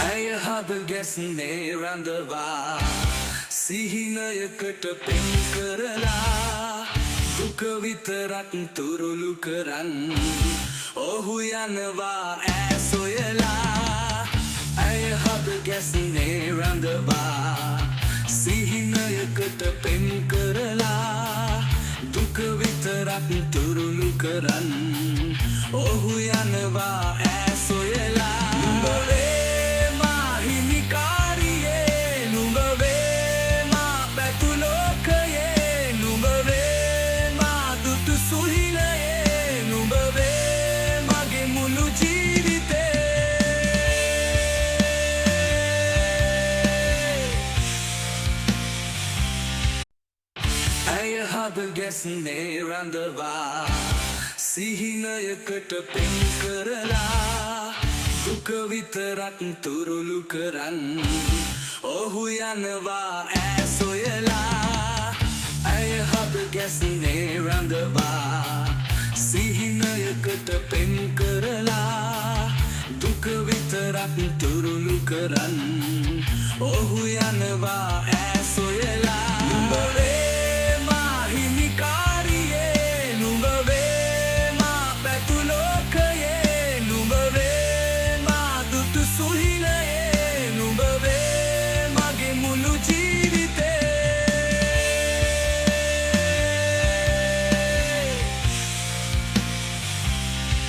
ඇය හද ගැස්නේ රඳවා සිහිනයකට පෙන් කරලා දුක විතරක් තුරුළු කරන් ඔහු යනවා ඈ සොයලා ඇය හද ගැස්නේ රඳවා සිහිනයකට පෙන් කරලා දුක විතරක් තුරුළු කරන් ඔහු යනවා ඈ සොයලා ඇය හද ගැස්නේ රඳවා සිහිනයකට පෙන් කරලා දුක විතරක් තුරුළු කරන් ඔහු යනවා ඈ සොයලා ඇය හද ගැස්නේ රඳවා සිහිනයකට පෙන් කරලා දුක විතරක් තුරුළු කරන් ඔහු යනවා ඈ සොයලා